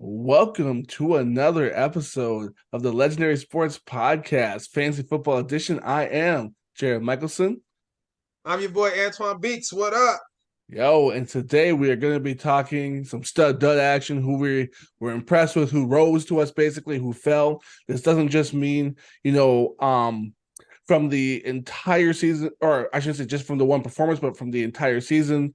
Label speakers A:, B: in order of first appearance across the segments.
A: Welcome to another episode of the Legendary Sports Podcast, Fantasy Football Edition. I am Jared Michelson.
B: I'm your boy Antoine Beats. What up?
A: And today we are going to be talking some stud dud action, who we were impressed with, who rose to us, basically, who fell. This doesn't just mean, from the entire season, or I shouldn't say just from the one performance, but from the entire season,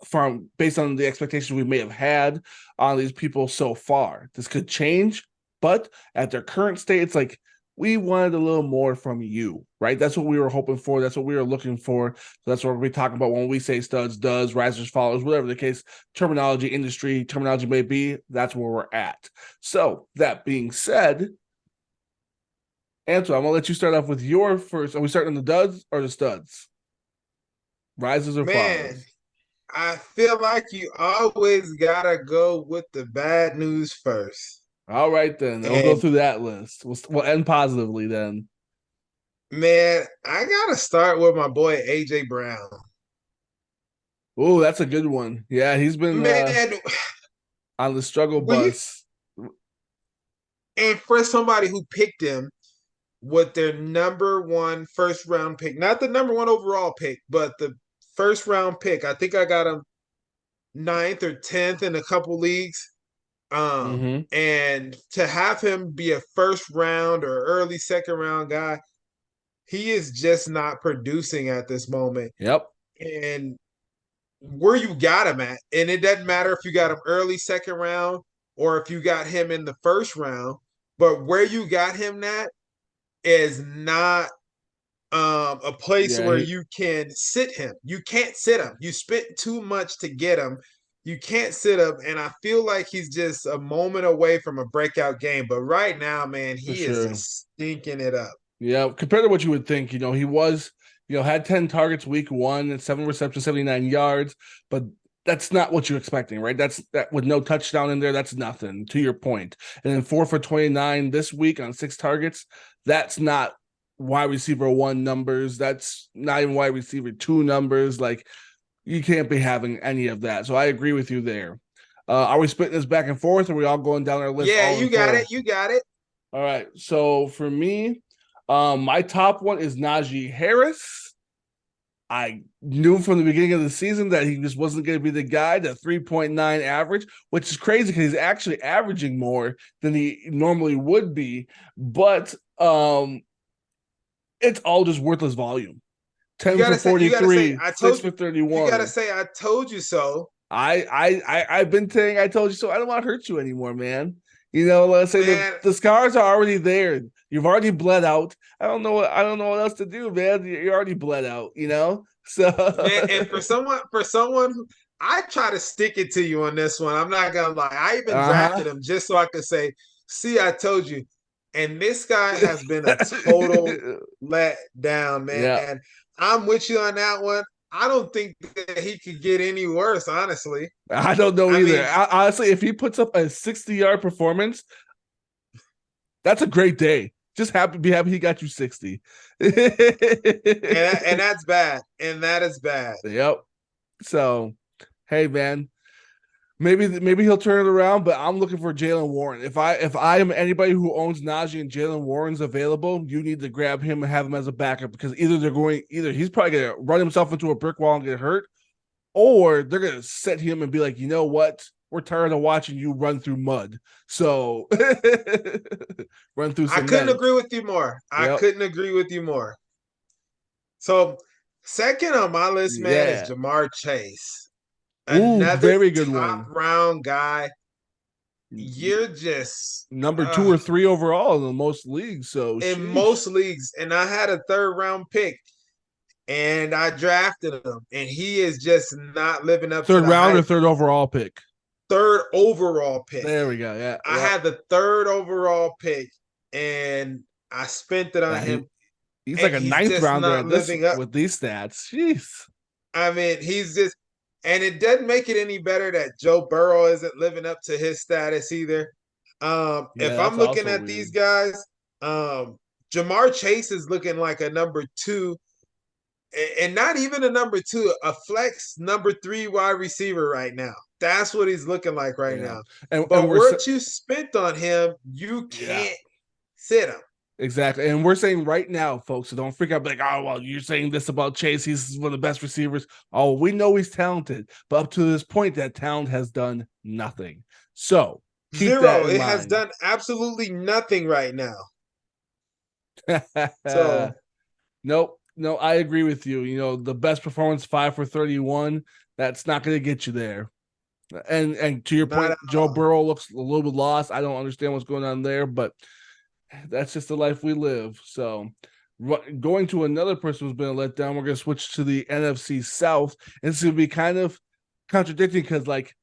A: from based on the expectations we may have had on these people so far. This could change, but at their current state, it's like we wanted a little more from you, right? That's what we were hoping for. That's what we were looking for. So that's what we're talking about when we say studs, does, risers, followers, whatever the case, industry terminology may be. That's where we're at. So that being said, Antoine, I'm gonna let you start off with your first. Are we starting the duds or the studs? Rises or
B: Man,
A: falls?
B: I feel like you always gotta go with the bad news first.
A: All right, then. We'll go
B: And
A: through that list. We'll end positively then.
B: man, I gotta start with my boy AJ Brown.
A: Oh, that's a good one. Yeah, he's been
B: Man,
A: on the struggle
B: we
A: bus.
B: and for somebody who picked him with their number one first round pick, not the number one overall pick, but the first round pick. I think I got him ninth or 10th in a couple leagues.
A: Mm-hmm.
B: And to have him be a first round or early second round guy, he is just not producing at this moment.
A: Yep.
B: And where you got him at, and it doesn't matter if you got him early second round or if you got him in the first round, but where you got him at is not a place
A: Yeah.
B: where you can sit him. You can't sit him. You spent too much to get him. You can't sit him, and I feel like he's just a moment away from a breakout game. But right now, man,
A: For
B: he is
A: sure.
B: just stinking it up.
A: Yeah. Compared to what you would think, he was, had 10 targets week one and 7 receptions, 79 yards, but that's not what you're expecting, right? That's that with no touchdown in there. That's nothing to your point. And then 4 for 29 this week on 6 targets. That's not wide receiver one numbers. That's not even wide receiver two numbers. Like you can't be having any of that. So I agree with you there. Are we splitting this back and forth? Or are we all going down our list
B: Yeah,
A: all in
B: you got
A: full?
B: it. You got it.
A: All right. So for me, my top one is Najee Harris. I knew from the beginning of the season that he just wasn't going to be the guy, the 3.9 average, which is crazy because he's actually averaging more than he normally would be. But it's all just worthless volume.
B: You
A: 10 for
B: gotta say. You gotta say.
A: 43,
B: I
A: 6
B: told you.
A: for
B: You gotta
A: 31.
B: say. I told you so,
A: I've been saying I told you so. I don't want to hurt you anymore, man. Let's say
B: man.
A: the scars are already there. You've already bled out. I don't know what else to do, man. You're already bled out, So
B: Man, and for someone who I try to stick it to you on this one. I'm not gonna lie. I even
A: uh-huh.
B: drafted him just so I could say, see, I told you. And this guy has been a total let down,
A: Yeah.
B: man. I'm with you on that one. I don't think that he could get any worse, honestly.
A: I don't know
B: I
A: either.
B: mean,
A: Honestly, if he puts up a 60-yard performance, that's a great day. Just be happy he got you 60.
B: and that's bad. And that is bad.
A: Yep. So, hey man, maybe he'll turn it around, but I'm looking for Jaylen Warren. If I am anybody who owns Najee and Jaylen Warren's available, you need to grab him and have him as a backup because either he's probably gonna run himself into a brick wall and get hurt, or they're gonna set him and be like, you know what? We're tired of watching you run through mud. So run through
B: I couldn't
A: cement.
B: agree with you more. I
A: Yep.
B: couldn't agree with you more. So, second on my list, man, is
A: Yeah.
B: Jamar Chase.
A: Ooh,
B: Another
A: very good
B: top
A: one.
B: round guy. You're just
A: Number two or three overall in the most leagues. So
B: in
A: sheesh.
B: most leagues, and I had a third round pick, and I drafted him, and he is just not living up to
A: Third
B: the
A: round or
B: hype.
A: third overall pick.
B: Third overall pick.
A: There we go. Yeah,
B: I
A: yeah.
B: had the third overall pick, and I spent it on
A: Yeah,
B: him,
A: he's like
B: and
A: a
B: he's
A: ninth
B: just
A: rounder
B: not
A: at this
B: living up.
A: with these stats. Jeez.
B: I mean, he's just, and it doesn't make it any better that Joe Burrow isn't living up to his status either.
A: Yeah,
B: If
A: that's
B: I'm looking
A: also
B: at these
A: weird.
B: guys, Jamar Chase is looking like a number two, and not even a number two, a flex number three wide receiver right now. That's what he's looking like right
A: Yeah,
B: now.
A: and
B: But what you spent on him, you
A: yeah.
B: can't sit him.
A: Exactly. And we're saying right now, folks, so don't freak out like, oh, well, you're saying this about Chase. He's one of the best receivers. Oh, we know he's talented. But up to this point, that talent has done nothing. So keep that
B: Zero.
A: in
B: It has
A: mind.
B: done absolutely nothing right now. So
A: Nope. No, I agree with you. You know, the best performance 5 for 31. That's not going to get you there. And to your
B: not
A: point,
B: at
A: Joe
B: all.
A: Burrow looks a little bit lost. I don't understand what's going on there, but that's just the life we live. So going to another person who's been a letdown, we're going to switch to the NFC South. And it's going to be kind of contradicting because, like,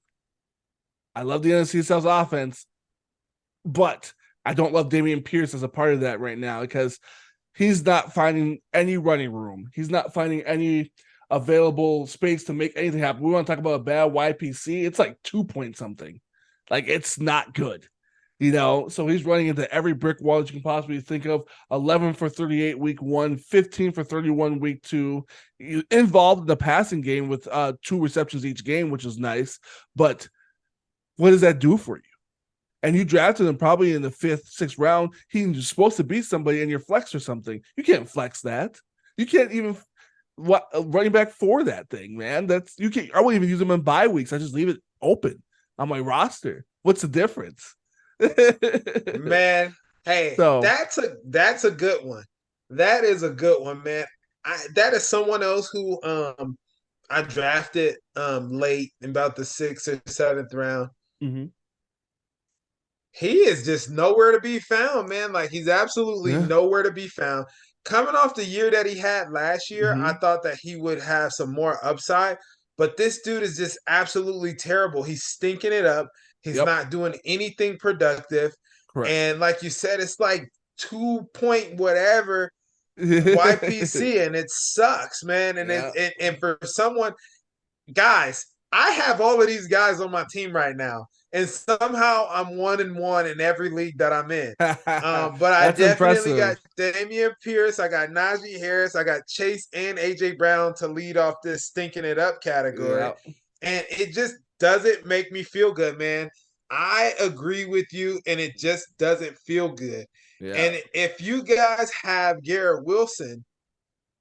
A: I love the NFC South offense, but I don't love Dameon Pierce as a part of that right now because he's not finding any running room. He's not finding any available space to make anything happen. We want to talk about a bad YPC. It's like 2 point something. Like, it's not good. You know, so he's running into every brick wall that you can possibly think of. 11 for 38 week 1, 15 for 31 week 2. Involved in the passing game with 2 receptions each game, which is nice. But what does that do for you? And you drafted him probably in the 5th, 6th round. He's supposed to be somebody in your flex or something. You can't flex that. You can't even running back for that thing, man. That's you can't. I won't even use him in bye weeks. I just leave it open on my roster. What's the difference?
B: Man, hey,
A: So
B: that's a good one. That is a good one, man. That is someone else who I drafted late in about the 6th or 7th round.
A: mhm.
B: He is just nowhere to be found, man. Like he's absolutely
A: Yeah.
B: nowhere to be found. Coming off the year that he had last year, I
A: Mhm.
B: thought that he would have some more upside, but this dude is just absolutely terrible. He's stinking it up. He's
A: Yep.
B: not doing anything productive.
A: Correct.
B: And like you said, it's like 2 point whatever YPC, and it sucks, man. And
A: Yeah.
B: and for someone, guys, I have all of these guys on my team right now, and somehow I'm 1-1 in every league that I'm in. But I
A: That's
B: definitely got
A: impressive.
B: Damian Pierce, I got Najee Harris, I got Chase and AJ Brown to lead off this stinking it up category,
A: Yeah.
B: and it just doesn't make me feel good, man. I agree with you, and it just doesn't feel good.
A: Yeah.
B: And if you guys have Garrett Wilson,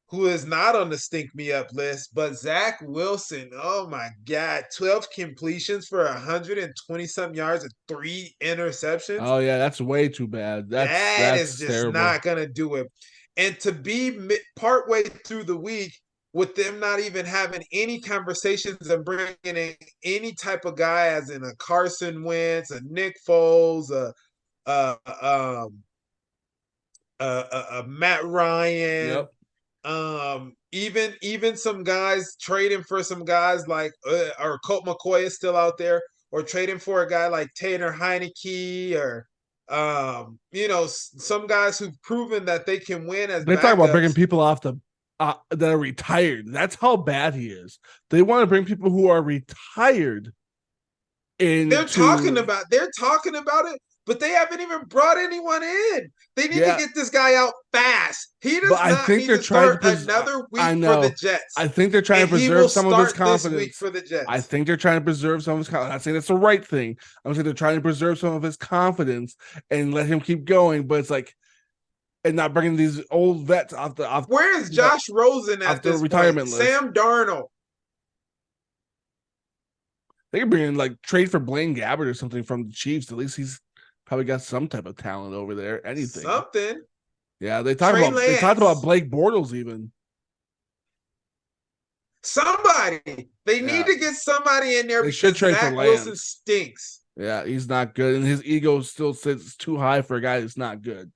B: who is not on the stink me up list, but Zach Wilson. Oh my God, 12 completions for 120 some yards and 3 interceptions.
A: Oh yeah, that's way too bad.
B: That is
A: That's
B: just
A: terrible.
B: not going to do it. And to be partway through the week with them not even having any conversations and bringing in any type of guy, as in a Carson Wentz, a Nick Foles, a, um, a Matt Ryan,
A: Yep.
B: even some guys trading for some guys like or Colt McCoy is still out there, or trading for a guy like Taylor Heineke, or some guys who've proven that they can win as
A: They talk about bringing
B: backups.
A: people off the that are retired. That's how bad he is. They want to bring people who are retired into
B: They're talking about it, but they haven't even brought anyone in. They need to
A: yeah.
B: get this guy out fast. He
A: But
B: does
A: I
B: not
A: think
B: need
A: they're
B: to
A: trying to
B: start another
A: I
B: week for the
A: know. I
B: Jets,
A: think they're trying to
B: and he will
A: preserve some of his
B: start this week
A: confidence.
B: for the
A: I
B: Jets.
A: think they're trying to preserve some of his confidence. I'm not saying that's the right thing. I'm saying they're trying to preserve some of his confidence and let him keep going. But it's like and not bringing these old vets
B: Where is
A: you know
B: Josh Rosen
A: off
B: at
A: the
B: this point?
A: retirement list.
B: Sam Darnold.
A: They could bring in like trade for Blaine Gabbert or something from the Chiefs. At least he's probably got some type of talent over there. Anything.
B: Something.
A: Yeah,
B: Trey
A: they talked about
B: Lance.
A: Blake Bortles even.
B: Somebody. They need
A: Yeah,
B: to get somebody in there
A: they should
B: because
A: trade for
B: Zach Wilson
A: Lance.
B: stinks.
A: Yeah, he's not good, and his ego still sits too high for a guy that's not good.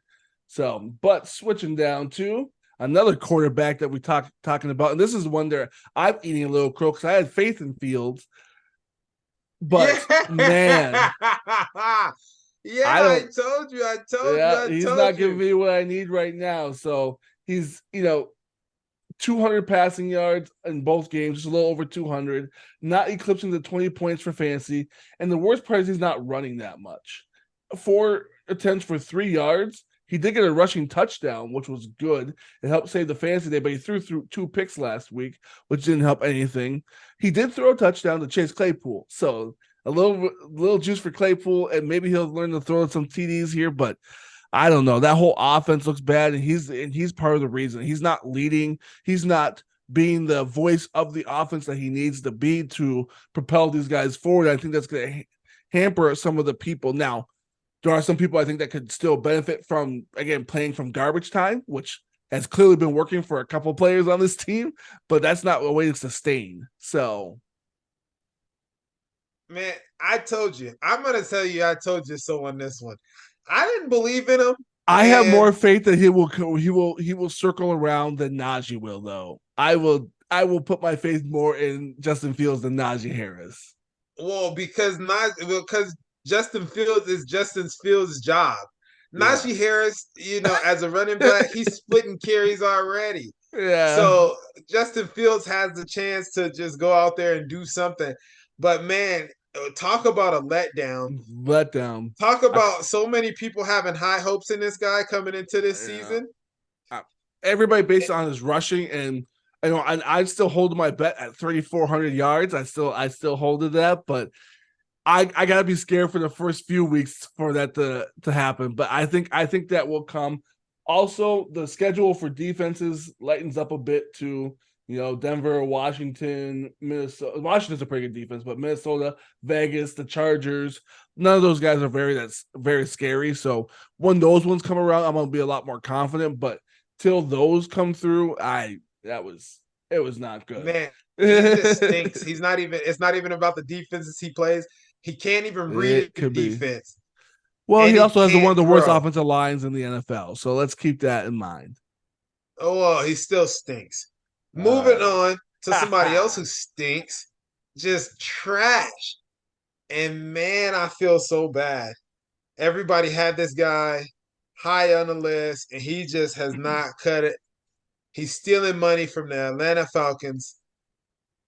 A: So, but switching down to another quarterback that we talking about, and this is one that I'm eating a little crow because I had faith in Fields, but
B: Yeah.
A: man,
B: Yeah,
A: I
B: I
A: don't.
B: told you. I told you.
A: Yeah,
B: I
A: he's
B: told
A: not giving
B: you.
A: me what I need right now. So he's 200 passing yards in both games, just a little over 200, not eclipsing the 20 points for fantasy. And the worst part is he's not running that much. 4 attempts for 3 yards. He did get a rushing touchdown, which was good. It helped save the fantasy day, but he threw 2 picks last week, which didn't help anything. He did throw a touchdown to Chase Claypool, so a little juice for Claypool, and maybe he'll learn to throw some TDs here, but I don't know. That whole offense looks bad, and he's part of the reason. He's not leading. He's not being the voice of the offense that he needs to be to propel these guys forward. I think that's going to hamper some of the people. Now, there are some people I think that could still benefit from, again, playing from garbage time, which has clearly been working for a couple players on this team, but that's not a way to sustain. So,
B: Man, I told you. I'm gonna tell you. I told you so on this one. I didn't believe in him,
A: I have more
B: and
A: faith that he will circle around than Najee will, though. I will put my faith more in Justin Fields than Najee Harris.
B: well, because Justin Fields is Justin Fields' job.
A: Yeah.
B: Najee Harris, as a running back, he's splitting carries already.
A: Yeah.
B: So Justin Fields has the chance to just go out there and do something. But man, talk about a letdown.
A: Let down.
B: Talk about so many people having high hopes in this guy coming into this
A: Yeah.
B: season.
A: Everybody based on his rushing, and I still hold my bet at 3,400 yards. I still hold to that, but I gotta be scared for the first few weeks for that to happen. But I think that will come. Also, the schedule for defenses lightens up a bit too. Denver, Washington, Minnesota. Washington's a pretty good defense, but Minnesota, Vegas, the Chargers, none of those guys are that's very scary. So when those ones come around, I'm gonna be a lot more confident. But till those come through, it was not good.
B: Man, he just stinks. He's not even. It's not even about the defenses he plays. He can't even read
A: It
B: the
A: could be.
B: defense,
A: Well,
B: and
A: he
B: he
A: also has one
B: can't
A: of the worst
B: throw.
A: offensive lines in the NFL. So let's keep that in mind.
B: Oh, well, he still stinks.
A: All
B: Moving on to somebody else
A: right.
B: who stinks, just trash. And man, I feel so bad. Everybody had this guy high on the list, and he just has not cut it. He's stealing money from the Atlanta Falcons,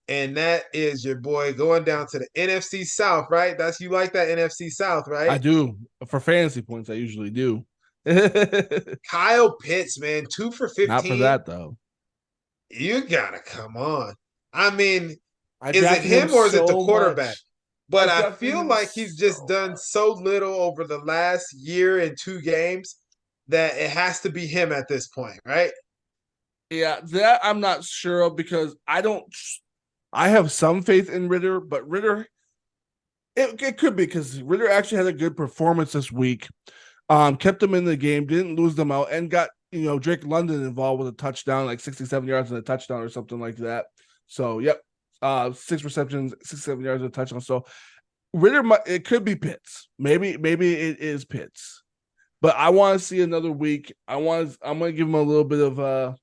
B: and that is your boy going down to the NFC South, right? That's you like that NFC South,
A: I
B: right?
A: do. For fantasy points, I usually do.
B: Kyle Pitts, man, 2 for
A: Not for
B: 15.
A: that though.
B: You gotta come on. I mean,
A: I
B: is it
A: drafted him
B: him or is it the
A: so
B: quarterback?
A: much. I
B: But I
A: drafted
B: feel
A: him
B: like he's just
A: so
B: done
A: much.
B: so little over the last year and 2 games that it has to be him at this point, right?
A: Yeah, that I'm not sure of because I don't. I have some faith in Ritter, but Ritter, it could be because Ritter actually had a good performance this week. Kept them in the game, didn't lose them out, and got Drake London involved with a touchdown, like 67 yards and a touchdown or something like that. So, yep, 6 receptions, 67 yards and a touchdown. So Ritter, it could be Pitts. Maybe it is Pitts, but I want to see another week. I'm gonna give him a little bit of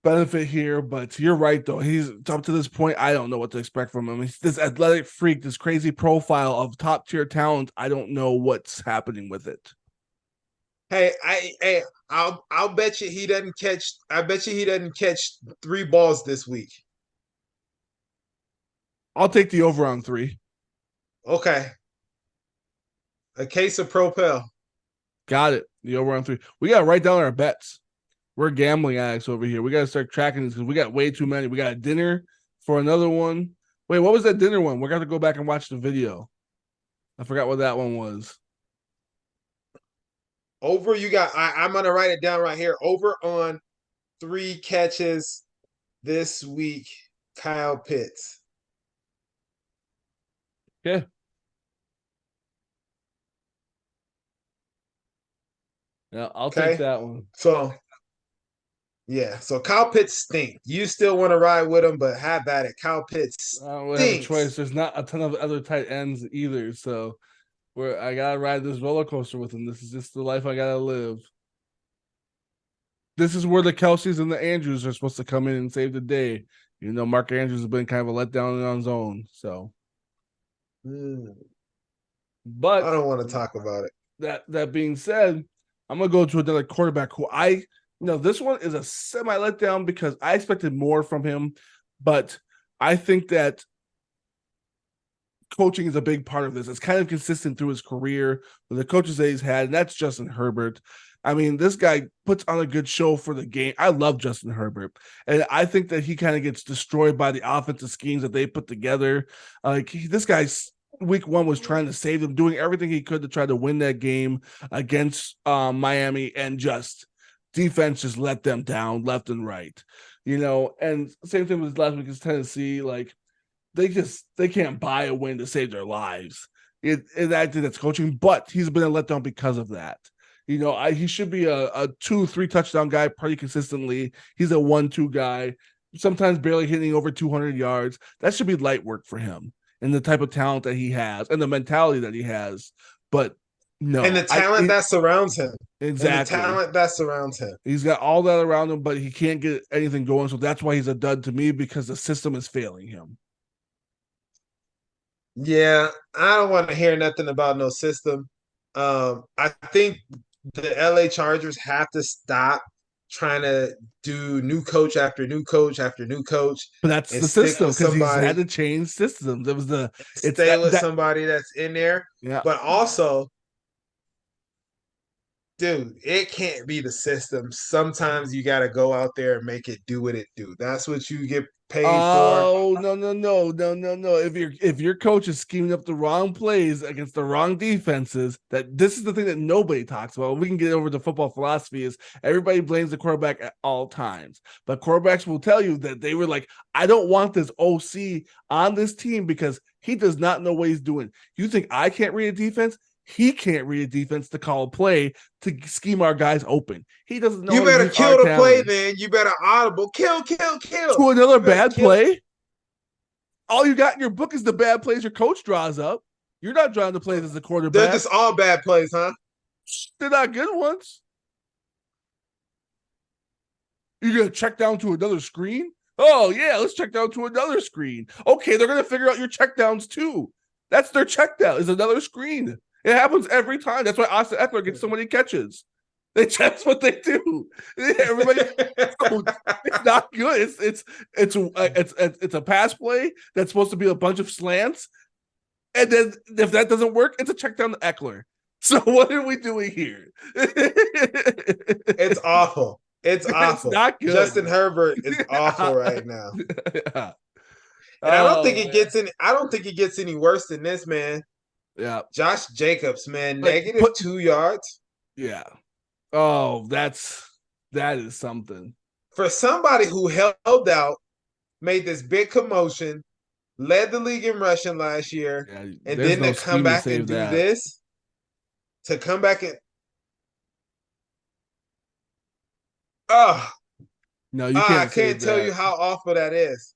A: benefit here, but you're right though. He's up to this point. I don't know what to expect from him. He's this athletic freak, this crazy profile of top tier talent. I don't know what's happening with it.
B: I'll bet you he doesn't catch. I bet you he doesn't catch 3 balls this week.
A: I'll take the over on 3.
B: Okay, a case of Propel.
A: Got it. The over on 3. We got to write down our bets. We're gambling addicts over here. We got to start tracking these because we got way too many. We got a dinner for another one. Wait, what was that dinner one? We're going to go back and watch the video. I forgot what that one was.
B: Over, you got. I'm gonna write it down right here. Over on 3 catches this week. Kyle Pitts.
A: Okay. Yeah, I'll take
B: Okay,
A: that one.
B: so yeah, so Kyle Pitts stink. You still want to ride with him, but have at it. Kyle Pitts
A: I don't really have a
B: stinks.
A: choice. There's not a ton of other tight ends either. So I gotta ride this roller coaster with him. This is just the life I gotta live. This is where the Kelseys and the Andrews are supposed to come in and save the day. Mark Andrews has been kind of a letdown on his own. So,
B: I
A: but
B: don't want to talk about it.
A: that being said, I'm gonna go to another quarterback who this one is a semi letdown because I expected more from him, but I think that coaching is a big part of this. It's kind of consistent through his career with the coaches that he's had, and that's Justin Herbert. I mean, this guy puts on a good show for the game. I love Justin Herbert, and I think that he kind of gets destroyed by the offensive schemes that they put together. This guy's week one was trying to save them, doing everything he could to try to win that game against Miami, and just defense just let them down left and right. And same thing with last week is Tennessee. Like they can't buy a win to save their lives. I think that's coaching, but he's been a letdown because of that. He should be a 2-3 touchdown guy pretty consistently. He's a 1-2 guy, sometimes barely hitting over 200 yards. That should be light work for him and the type of talent that he has and the mentality that he has. But no,
B: and the talent that surrounds him.
A: Exactly.
B: And the talent that surrounds him.
A: He's got all that around him, but he can't get anything going. So that's why he's a dud to me, because the system is failing him.
B: Yeah, I don't want to hear nothing about no system. I think the LA Chargers have to stop trying to do new coach after new coach after new coach.
A: But that's the system, because he's had to change systems. It was
B: stay with somebody that's in there.
A: Yeah.
B: But also, dude, it can't be the system. Sometimes you got to go out there and make it do what it do. That's what you get paid for.
A: Oh, no. If your coach is scheming up the wrong plays against the wrong defenses, this is the thing that nobody talks about. We can get over to football philosophy is everybody blames the quarterback at all times. But quarterbacks will tell you that they were like, I don't want this OC on this team because he does not know what he's doing. You think I can't read a defense? He can't read a defense to call a play to scheme our guys open. He doesn't know.
B: You better kill the play, then. You better audible. Kill.
A: To another bad play. All you got in your book is the bad plays your coach draws up. You're not drawing the plays as a quarterback.
B: They're just all bad plays, huh?
A: They're not good ones. You're going to check down to another screen? Oh, yeah, let's check down to another screen. Okay, they're going to figure out your checkdowns too. That's their check down, is another screen. It happens every time. That's why Austin Ekeler gets so many catches. That's what they do. Everybody, it's not good. It's a pass play that's supposed to be a bunch of slants, and then if that doesn't work, it's a check down to Ekeler. So what are we doing here?
B: It's awful. It's awful.
A: It's not good.
B: Justin Herbert is awful right now. Yeah. And I don't think it gets any worse than this, man.
A: Yeah.
B: Josh Jacobs, man, negative 2 yards.
A: Yeah. Oh, that is something.
B: For somebody who held out, made this big commotion, led the league in rushing last year, and then to come back and do this, to come back and
A: no, you can't.
B: I can't tell you how awful that is.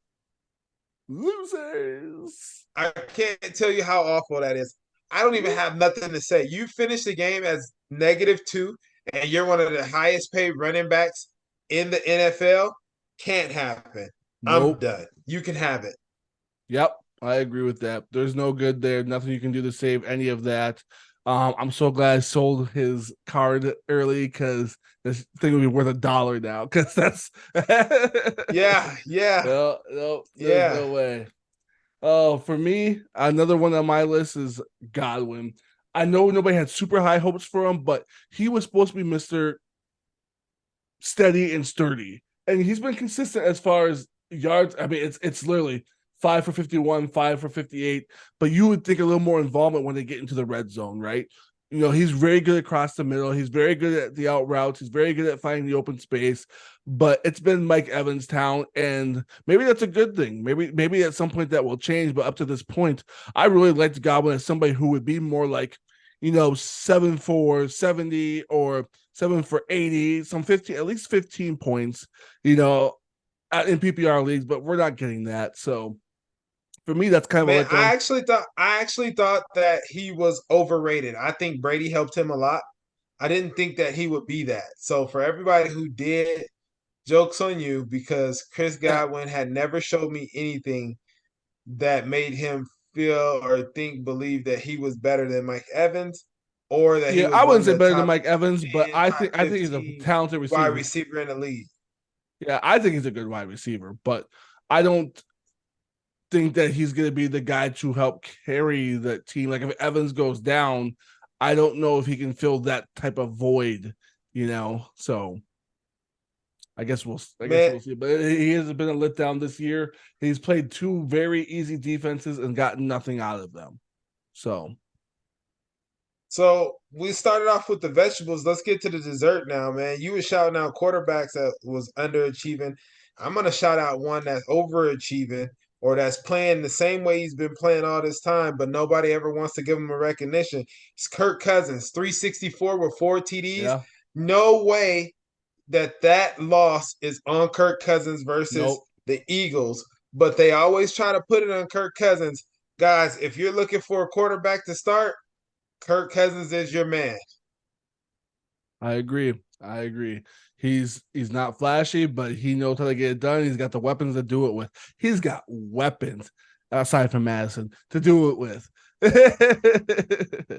A: Losers.
B: I can't tell you how awful that is. I don't even have nothing to say. You finished the game as -2, and you're one of the highest paid running backs in the NFL. Can't happen. Nope. I'm done. You can have it.
A: Yep, I agree with that. There's no good there. Nothing you can do to save any of that. I'm so glad I sold his card early, because this thing would be worth $1 now. Because that's
B: yeah.
A: No, no way. Oh, for me, another one on my list is Godwin. I know nobody had super high hopes for him, but he was supposed to be Mr. Steady and sturdy, and he's been consistent as far as yards. I mean, it's literally 5 for 51, 5 for 58, but you would think a little more involvement when they get into the red zone, right? He's very good across the middle. He's very good at the out routes. He's very good at finding the open space, but it's been Mike Evans' town, and maybe that's a good thing. Maybe at some point that will change, but up to this point, I really liked Godwin as somebody who would be more like, 7 for 70 or 7 for 80, at least 15 points, in PPR leagues, but we're not getting that. So for me, that's kind of
B: I actually thought that he was overrated. I think Brady helped him a lot. I didn't think that he would be that. So for everybody who did, joke's on you, because Chris Godwin had never showed me anything that made him feel or believe that he was better than Mike Evans, or that
A: I wouldn't say better than Mike Evans, but I think he's a talented receiver.
B: Wide receiver in the league.
A: Yeah, I think he's a good wide receiver, but I don't think that he's going to be the guy to help carry the team. Like if Evans goes down, I don't know if he can fill that type of void, So I guess
B: Man,
A: we'll see. But he has been a letdown this year. He's played two very easy defenses and gotten nothing out of them.
B: so we started off with the vegetables. Let's get to the dessert now, man. You were shouting out quarterbacks that was underachieving. I'm gonna shout out one that's overachieving or that's playing the same way he's been playing all this time, but nobody ever wants to give him a recognition. It's Kirk Cousins, 364 with 4 TDs.
A: Yeah.
B: No way that loss is on Kirk Cousins versus
A: Nope.
B: the Eagles, but they always try to put it on Kirk Cousins. Guys, if you're looking for a quarterback to start, Kirk Cousins is your man.
A: I agree. He's not flashy, but he knows how to get it done. He's got the weapons to do it with. He's got weapons aside from Madison to do it with.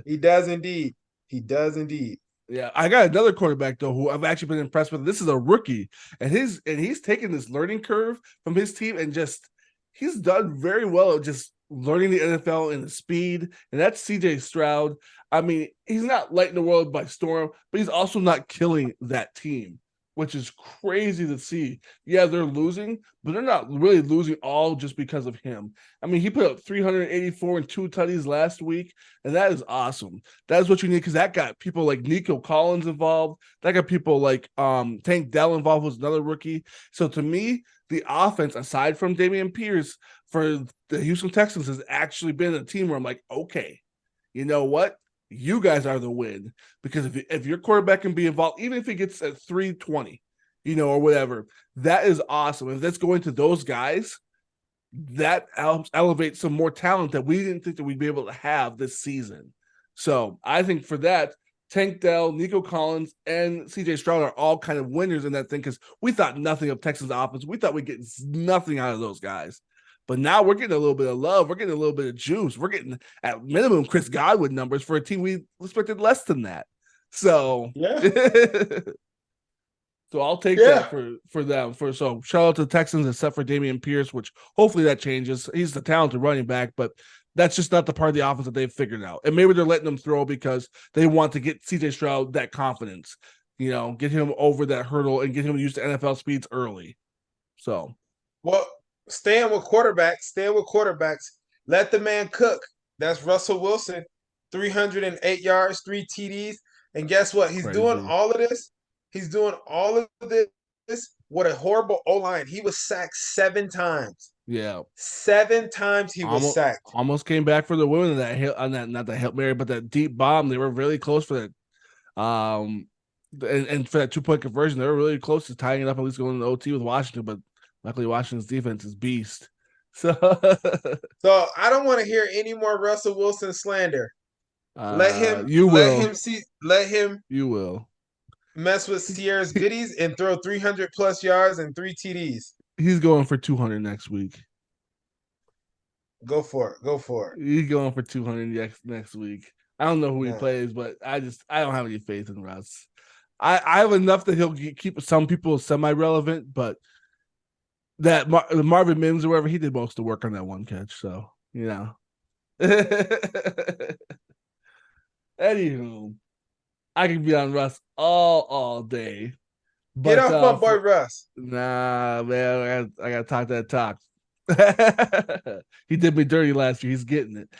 B: He does indeed. He does indeed.
A: Yeah, I got another quarterback though who I've actually been impressed with. This is a rookie, and he's taken this learning curve from his team and just he's done very well at just learning the NFL and the speed. And that's CJ Stroud. I mean, he's not lighting the world by storm, but he's also not killing that team, which is crazy to see. Yeah, they're losing, but they're not really losing all just because of him. I mean, he put up 384 and 2 tutties last week, and that is awesome. That is what you need because that got people like Nico Collins involved. That got people like Tank Dell involved, was another rookie. So to me, the offense, aside from Dameon Pierce, for the Houston Texans has actually been a team where I'm like, okay, you know what? You guys are the win because if your quarterback can be involved, even if he gets at 320, or whatever, that is awesome. If that's going to those guys, that helps elevate some more talent that we didn't think that we'd be able to have this season. So I think for that, Tank Dell, Nico Collins, and CJ Stroud are all kind of winners in that thing because we thought nothing of Texas offense. We thought we'd get nothing out of those guys. But now we're getting a little bit of love. We're getting a little bit of juice. We're getting at minimum Chris Godwin numbers for a team we expected less than that. So
B: Yeah.
A: So I'll take that for them. So shout out to the Texans except for Dameon Pierce, which hopefully that changes. He's the talented running back, but that's just not the part of the offense that they've figured out. And maybe they're letting him throw because they want to get CJ Stroud that confidence, get him over that hurdle and get him used to NFL speeds early. So,
B: well, staying with quarterbacks. Let the man cook. That's Russell Wilson, 308 yards, 3 TDs. And guess what? He's
A: crazy.
B: doing all of this. He's doing all of this with a horrible O-line. He was sacked 7 times.
A: Yeah.
B: 7 times he was sacked.
A: Almost came back for the win on that not the Hail Mary, but that deep bomb. They were really close for that. And for that 2-point conversion, they were really close to tying it up, at least going to OT with Washington, but luckily Washington's defense is beast. So
B: I don't want to hear any more Russell Wilson slander. Let him
A: You will
B: mess with Sierra's goodies and throw 300 plus yards and 3 TDs.
A: He's going for 200 next week.
B: Go for it.
A: He's going for 200 next week. I don't know who he plays, but I don't have any faith in Russ. I have enough that he'll keep some people semi-relevant, but that Marvin Mims or whatever, he did most of the work on that one catch. So, Anywho, I can be on Russ all day. But,
B: get off my boy Russ.
A: Nah, man, I gotta talk that talk. He did me dirty last year. He's getting it.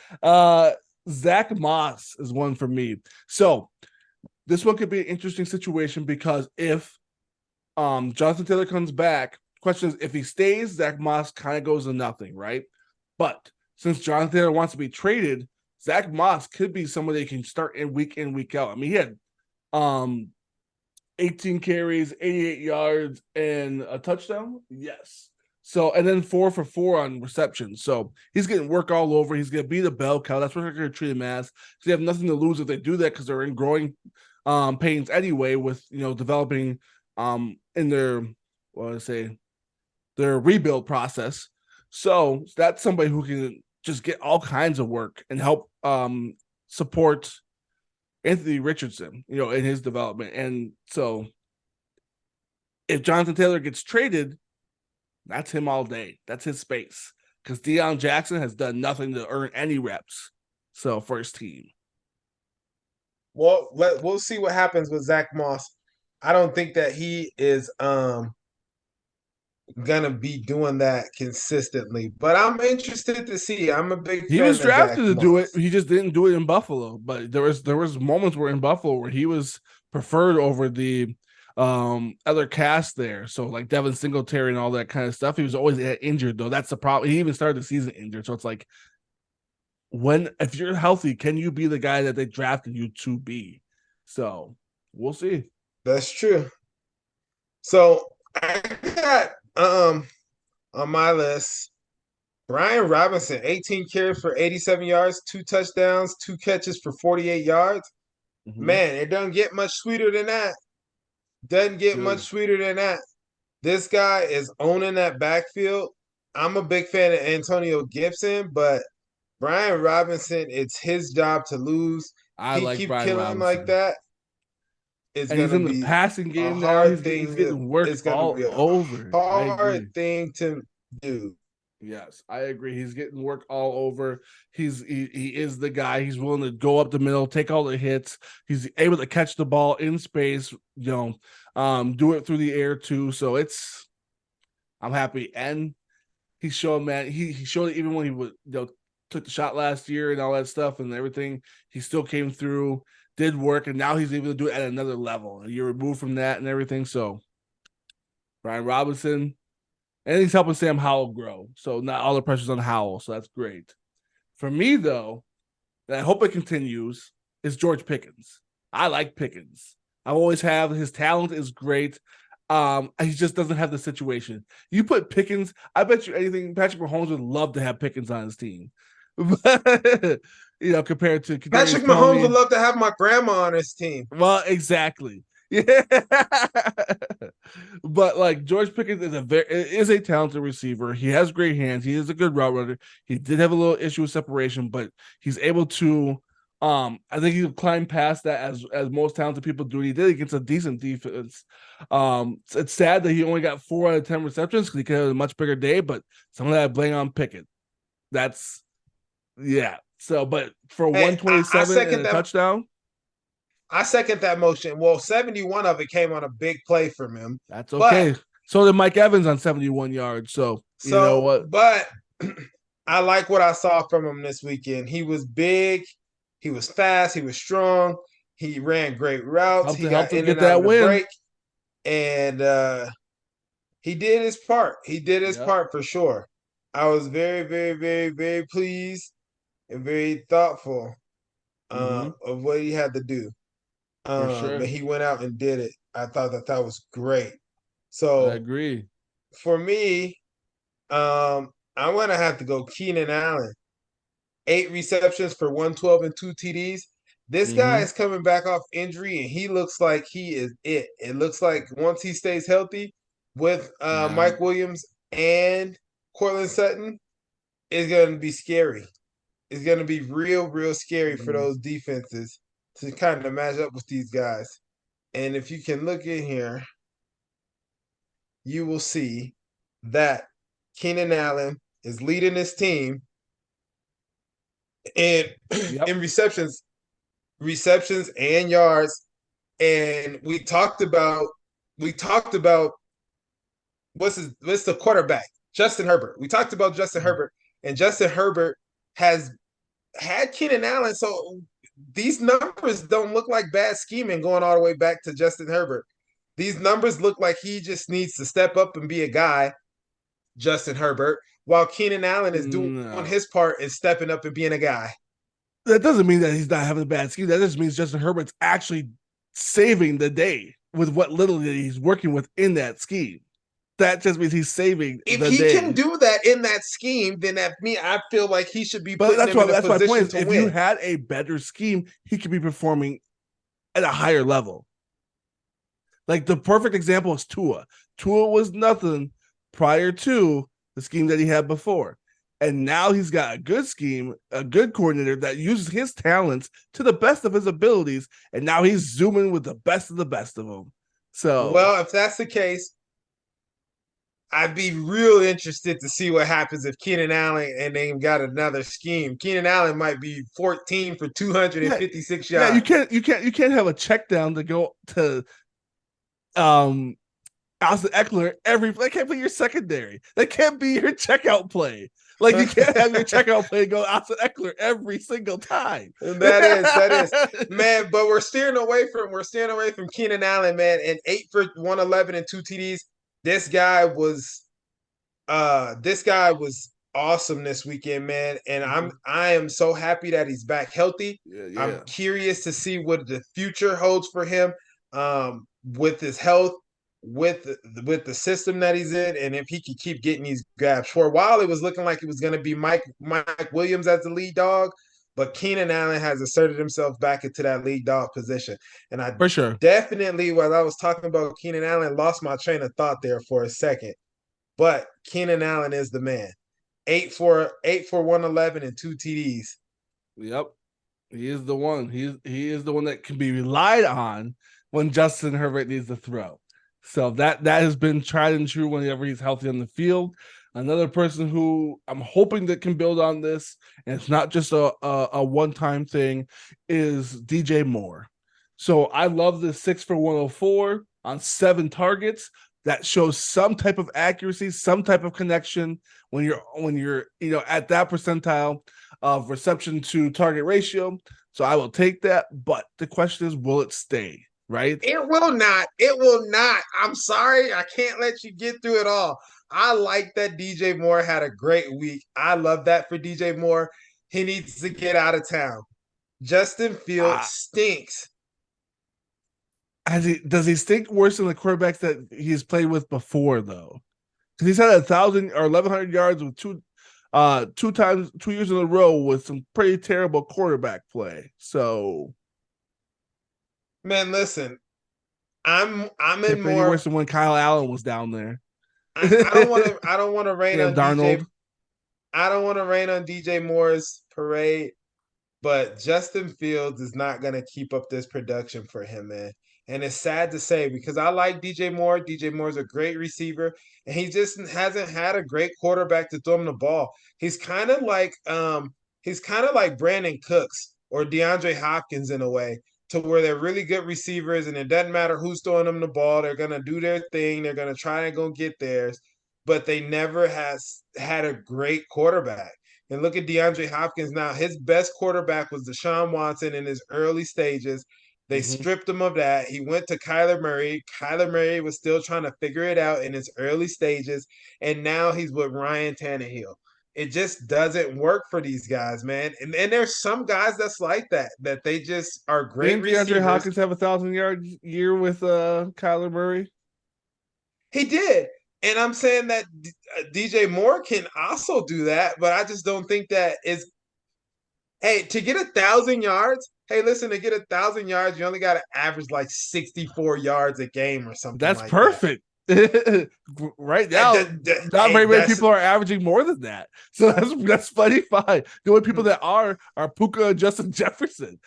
A: Zach Moss is one for me. So this one could be an interesting situation because if Jonathan Taylor comes back, question is if he stays, Zach Moss kind of goes to nothing, right? But since Jonathan Taylor wants to be traded, Zach Moss could be somebody that can start in, week out. I mean, he had 18 carries, 88 yards, and a touchdown. Yes. So, and then 4 for 4 on reception. So he's getting work all over. He's going to be the bell cow. That's what they're going to treat him as. So they have nothing to lose if they do that because they're in growing pains anyway with, developing in their, their rebuild process. So that's somebody who can just get all kinds of work and help support Anthony Richardson, in his development. And so if Jonathan Taylor gets traded, that's him all day. That's his space because Deion Jackson has done nothing to earn any reps. So first team.
B: Well, we'll see what happens with Zach Moss. I don't think that he is gonna be doing that consistently, but I'm interested to see. I'm a big
A: He
B: fan
A: was
B: of Zach
A: drafted to do it.
B: Moss.
A: He just didn't do it in Buffalo. But there was moments where in Buffalo where he was preferred over the other cast there. So like Devin Singletary and all that kind of stuff. He was always injured though. That's the problem. He even started the season injured. So it's like if you're healthy, can you be the guy that they drafted you to be? So we'll see.
B: That's true. So I got on my list Brian Robinson, 18 carries for 87 yards, 2 touchdowns, 2 catches for 48 yards.
A: Mm-hmm.
B: Man, it doesn't get much sweeter than that. Doesn't get much
A: Dude.
B: sweeter than that. This guy is owning that backfield. I'm a big fan of Antonio Gibson, but Brian Robinson, it's his job to lose.
A: I
B: He
A: like
B: keep
A: Brian
B: killing like
A: Robinson.
B: that. It's
A: And he's
B: gonna
A: in the
B: be
A: passing
B: a
A: game now.
B: hard
A: He's
B: thing.
A: getting work
B: It's gonna
A: all
B: be a
A: over. I
B: hard
A: agree.
B: thing to do.
A: Yes, I agree. He's getting work all over. He is the guy. He's willing to go up the middle, take all the hits. He's able to catch the ball in space, do it through the air too. So I'm happy. And he showed, man, he showed it even when he was took the shot last year and all that stuff and everything. He still came through, did work, and now he's able to do it at another level. You're removed from that and everything. So Brian Robinson. And he's helping Sam Howell grow. So not all the pressure's on Howell. So that's great. For me, though, and I hope it continues, is George Pickens. I like Pickens. I always have. His talent is great. He just doesn't have the situation. You put Pickens, I bet you anything, Patrick Mahomes would love to have Pickens on his team. But, compared to
B: Patrick
A: Kadarius
B: Mahomes would
A: Toney.
B: love to have my grandma on his team.
A: Well, exactly. Yeah. But like George Pickens is a talented receiver. He has great hands. He is a good route runner. He did have a little issue with separation, but he's able to I think he'll climb past that as most talented people do. He did against a decent defense. It's sad that he only got 4 out of 10 receptions because he could have a much bigger day, but some of that blame on Pickett. That's yeah. So, but for
B: Hey,
A: 127 and a touchdown.
B: I second that motion. Well, 71 of it came on a big play from him.
A: That's
B: But
A: okay. So did Mike Evans on 71 yards. So you know what?
B: But I like what I saw from him this weekend. He was big, he was fast, he was strong, he ran great routes, he got
A: Helped him
B: in
A: get
B: and out
A: that
B: of the
A: win.
B: break, and he did his part. He did his part for sure. I was very, very, very, very pleased and very thoughtful of what he had to do.
A: For sure.
B: And he went out and did it. I thought that was great.
A: I
B: So
A: agree.
B: for me, I'm gonna have to go Keenan Allen. 8 receptions for 112 and 2 TDs. This guy is coming back off injury, and he looks like he is it. It looks like once he stays healthy with Mike Williams and Cortland Sutton, it's gonna be scary. It's gonna be real, real scary for those defenses to kind of match up with these guys. And if you can look in here, you will see that Keenan Allen is leading his team in in receptions and yards. And we talked about what's the quarterback, Justin Herbert. We talked about Justin Herbert, and Justin Herbert has had Keenan Allen. So these numbers don't look like bad scheming going all the way back to Justin Herbert. These numbers look like he just needs to step up and be a guy, Justin Herbert, while Keenan Allen is doing his part and stepping up and being a guy.
A: That doesn't mean that he's not having a bad scheme. That just means Justin Herbert's actually saving the day with what little that he's working with in that scheme. That just means he's saving
B: if
A: the
B: he
A: day.
B: can do that in that scheme, then I feel like he should be
A: But
B: putting him in a position
A: my point.
B: to
A: If
B: win.
A: you had a better scheme, he could be performing at a higher level. Like the perfect example is Tua. Tua was nothing prior to the scheme that he had before. And now he's got a good scheme, a good coordinator that uses his talents to the best of his abilities. And now he's zooming with the best of them. So,
B: well, if that's the case, I'd be real interested to see what happens if Keenan Allen and they got another scheme. Keenan Allen might be 14 for
A: Yeah,
B: 256
A: yeah.
B: yards.
A: You can't have a check down to go to um Austin Eckler every. That can't be your secondary. That can't be your checkout play. Like you can't have your checkout play go Austin Eckler every single time.
B: That is, man. But we're steering away from Keenan Allen, man. And 8 for 111 and 2 TDs. This guy was this guy was awesome this weekend, man. And I am so happy that he's back healthy.
A: Yeah,
B: I'm
A: yeah.
B: curious to see what the future holds for him with his health, with the system that he's in, and if he can keep getting these grabs. For a while, it was looking like it was going to be Mike Williams as the lead dog, but Keenan Allen has asserted himself back into that lead dog position. And I
A: For sure.
B: definitely, while I was talking about Keenan Allen, lost my train of thought there for a second. But Keenan Allen is the man. 8 for 111 and 2 TDs.
A: Yep. He is the one. He is the one that can be relied on when Justin Herbert needs to throw. So that has been tried and true whenever he's healthy on the field. Another person who I'm hoping that can build on this, and it's not just a one-time thing, is DJ Moore. So I love the 6 for 104 on 7 targets. That shows some type of accuracy, some type of connection when you're at that percentile of reception to target ratio. So I will take that. But the question is, will it stay? Right?
B: It will not. It will not. I'm sorry. I can't let you get through it all. I like that DJ Moore had a great week. I love that for DJ Moore. He needs to get out of town. Justin Fields
A: Uh,
B: stinks.
A: does he stink worse than the quarterbacks that he's played with before, though? Because he's had 1,000 or 1,100 yards with two years in a row with some pretty terrible quarterback play. So
B: Man, I'm in
A: can't play any worse
B: more.
A: than when Kyle Allen was down there.
B: I don't want to rain
A: Sam
B: on DJ.
A: Darnold.
B: I don't want to rain on DJ Moore's parade. But Justin Fields is not going to keep up this production for him, man. And it's sad to say because I like DJ Moore. DJ Moore's a great receiver, and he just hasn't had a great quarterback to throw him the ball. He's kind of like Brandon Cooks or DeAndre Hopkins in a way, to where they're really good receivers, and it doesn't matter who's throwing them the ball. They're gonna do their thing. They're gonna try and go get theirs, but they never has had a great quarterback. And look at DeAndre Hopkins now. His best quarterback was Deshaun Watson in his early stages. They
A: Mm-hmm.
B: stripped him of that. He went to Kyler Murray. Kyler Murray was still trying to figure it out in his early stages. And now he's with Ryan Tannehill. It just doesn't work for these guys, man. And there's some guys that's like that, that they just are great
A: Didn't DeAndre
B: receivers.
A: Hopkins have 1,000 yard year with Kyler Murray?
B: He did. And I'm saying that DJ Moore can also do that, but I just don't think that is. Hey, to get 1,000 yards, hey, listen, to get 1,000 yards, you only got to average like 64 yards a game or something
A: That's
B: like that.
A: perfect. Right now, not
B: Hey,
A: very many people are averaging more than that. So that's plenty fine. The only people that are Puka and Justin Jefferson.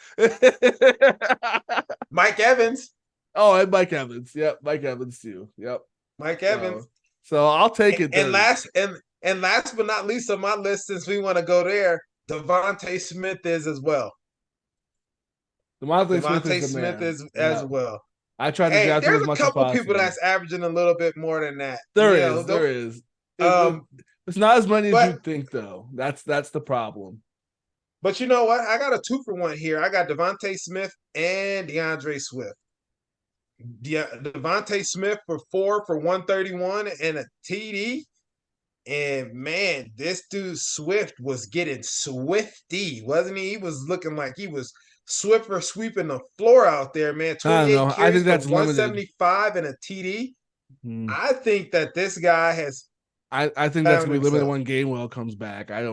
B: Mike Evans.
A: Oh, and Mike Evans. Yep, Mike Evans too. Yep.
B: Mike
A: So,
B: Evans.
A: so I'll take it.
B: And
A: Then.
B: last but not least on my list, since we want to go there, Devontae Smith is as well.
A: DeVonta Smith is
B: Devontae
A: the
B: Smith
A: man.
B: is as
A: Yeah.
B: well.
A: I tried to
B: Hey,
A: draft him
B: there's
A: as
B: a
A: much as
B: couple people
A: possible.
B: that's averaging a little bit more than that.
A: There
B: You
A: is.
B: know,
A: There is.
B: um,
A: It's not as many as
B: but
A: you think, though. That's the problem.
B: But you know what? I got a 2-for-1 here. I got Devontae Smith and DeAndre Swift. Devontae Smith for 4 for 131 and a TD. And man, this dude Swift was getting swifty, wasn't he? He was looking like he was swift for sweeping the floor out there, man.
A: I don't
B: 28
A: know. I
B: carries
A: think
B: for
A: that's limited.
B: 175 and a TD.
A: Hmm.
B: I think that this guy has
A: I think that's
B: found
A: gonna be limited
B: himself.
A: when Gainwell comes back. I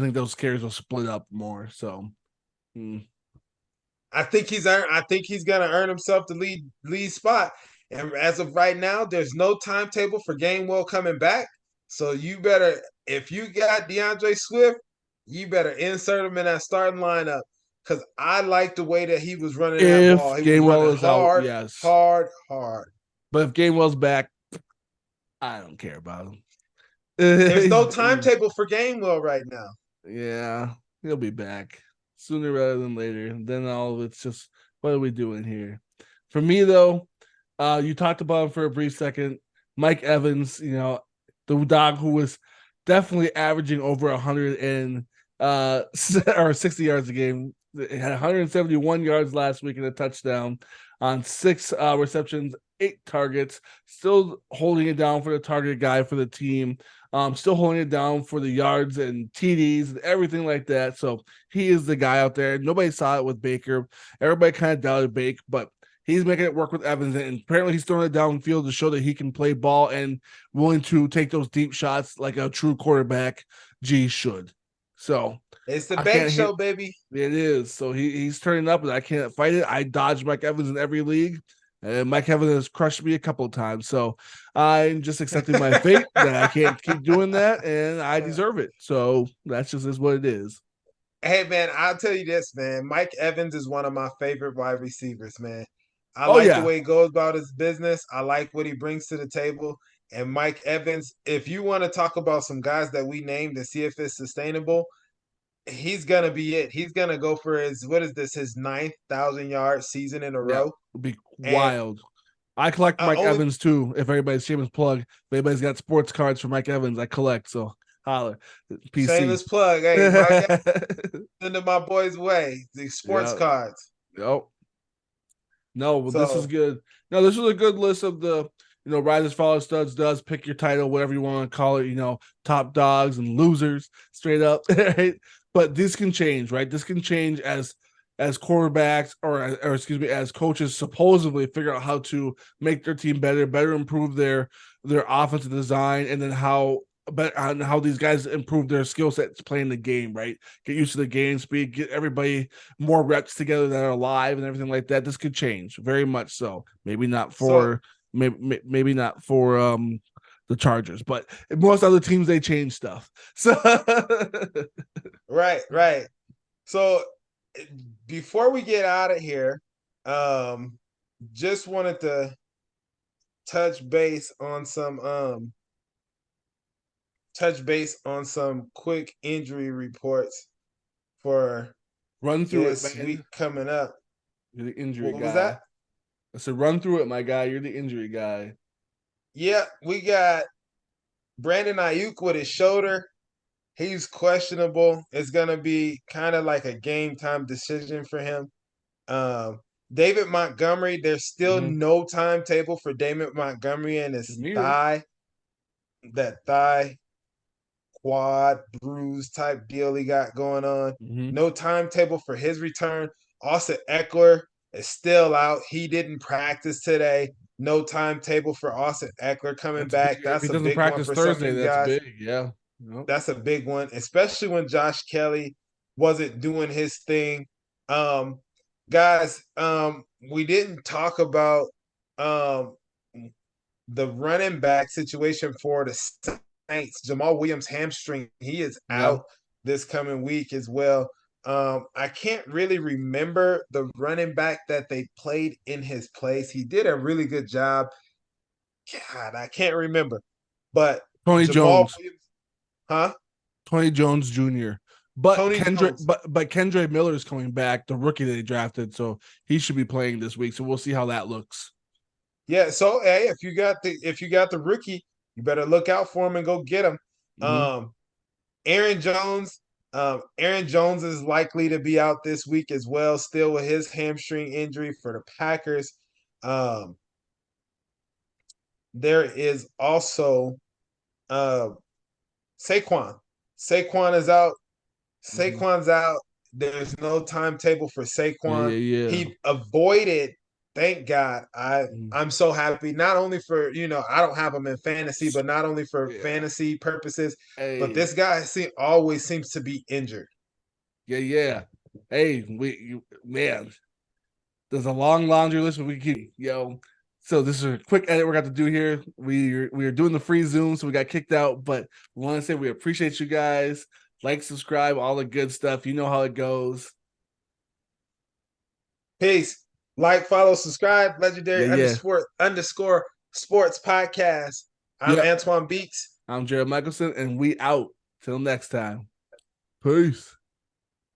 A: think those carries will split up more. So hmm.
B: I think he's gonna earn himself the lead spot. And as of right now, there's no timetable for Gainwell coming back. So you better, if you got DeAndre Swift, you better insert him in that starting lineup. Because I like the way that he was running that ball.
A: If
B: He was running
A: Gainwell is out,
B: hard,
A: yes.
B: hard, hard.
A: But if Gainwell's back, I don't care about him.
B: There's no
A: He's-
B: timetable for Gainwell right now.
A: yeah, he'll be back sooner rather than later. Then all of it's just what are we doing here? For me though, you talked about him for a brief second. Mike Evans, the dog who was definitely averaging over 100 and or 60 yards a game. He had 171 yards last week and a touchdown on 6 receptions, 8 targets. Still holding it down for the target guy for the team. Still holding it down for the yards and TDs and everything like that. So he is the guy out there. Nobody saw it with Baker. Everybody kind of doubted Bake, but he's making it work with Evans, and apparently he's throwing it downfield to show that he can play ball and willing to take those deep shots like a true quarterback G should. So
B: It's the
A: I
B: Bake
A: can't hit.
B: Show, baby.
A: It is. So he's turning up, and I can't fight it. I dodge Mike Evans in every league, and Mike Evans has crushed me a couple of times. So I'm just accepting my fate that I can't keep doing that, and I deserve it. So that's just is what it is.
B: Hey man, I'll tell you this, man. Mike Evans is one of my favorite wide receivers, man. I
A: Oh
B: like the
A: yeah,
B: way he goes about his business. I like what he brings to the table. And Mike Evans, if you want to talk about some guys that we named and see if it's sustainable, he's gonna be it. He's gonna go for his what is this, his 9,000 yard season in a
A: yeah,
B: row.
A: it'd be
B: And
A: wild. I collect Mike
B: only
A: Evans too. If everybody's shameless plug, if anybody's got sports cards for Mike Evans, I collect. So holler, PC.
B: shameless plug. Hey, Mike, send my boys' way. The sports
A: Yeah.
B: cards.
A: Yep. No, well, this is
B: So
A: good. No, this is a good list of the risers, follow studs, does pick your title, whatever you want to call it. Top dogs and losers, straight up. Right? But this can change, right? This can change as quarterbacks or excuse me, as coaches supposedly figure out how to make their team better improve their offensive design, and then how these guys improve their skill sets playing the game, right? Get used to the game speed, get everybody more reps together that are live and everything like that. This could change very much so. Maybe not
B: so
A: for maybe not for the Chargers, but most other teams they change stuff. So
B: right. So before we get out of here, um, just wanted to touch base on some quick injury reports for
A: run through it,
B: this week
A: man.
B: coming up.
A: You're the injury
B: What was
A: guy.
B: that?
A: I said, run through it, my guy. You're the injury guy.
B: Yeah, we got Brandon Ayuk with his shoulder. He's questionable. It's gonna be kind of like a game time decision for him. Um, David Montgomery, there's still
A: Mm-hmm.
B: no timetable for David Montgomery and his
A: Neither.
B: thigh quad bruise type deal he got going on.
A: Mm-hmm.
B: No timetable for his return. Austin Eckler is still out. He didn't practice today. No timetable for Austin Eckler coming
A: That's big.
B: back.
A: If he
B: That's a
A: doesn't
B: big one
A: practice
B: for some of
A: Thursday,
B: you
A: that's
B: guys.
A: big. Yeah. Yep.
B: That's a big one, especially when Josh Kelly wasn't doing his thing. Um, guys, we didn't talk about um the running back situation for the Saints. Jamal Williams hamstring, he is
A: Yeah.
B: out this coming week as well. I can't really remember the running back that they played in his place. He did a really good job. God, I can't remember. But
A: Tony
B: Jamal
A: Jones.
B: Williams, huh?
A: Tony Jones Jr. But
B: Tony
A: Kendrick,
B: Jones.
A: but Kendrick Miller is coming back, the rookie that they drafted, so he should be playing this week. So we'll see how that looks.
B: Yeah, so hey, if you got the rookie, you better look out for him and go get him.
A: Mm-hmm.
B: Aaron Jones, Aaron Jones is likely to be out this week as well, still with his hamstring injury for the Packers. Um, there is also uh Saquon. Saquon is out.
A: Mm-hmm.
B: Saquon's out. There's no timetable for
A: Yeah,
B: Saquon.
A: yeah, yeah.
B: He avoided. Thank God.
A: Mm.
B: I'm so happy. Not only for I don't have him in fantasy, but not only for
A: Yeah.
B: fantasy purposes, but
A: Hey,
B: this guy always seems to be injured.
A: yeah, yeah. Hey, man, there's a long laundry list, but we keep So this is a quick edit we're going to do here. We are doing the free Zoom, so we got kicked out, but we want to say we appreciate you guys. Like, subscribe, all the good stuff. You know how it goes.
B: Peace. Like, follow, subscribe.
A: Yeah,
B: Legendary
A: yeah.
B: underscore sports podcast. I'm
A: Yep.
B: Antoine Beats.
A: I'm Jared Michelson, and we out. Till next time. Peace.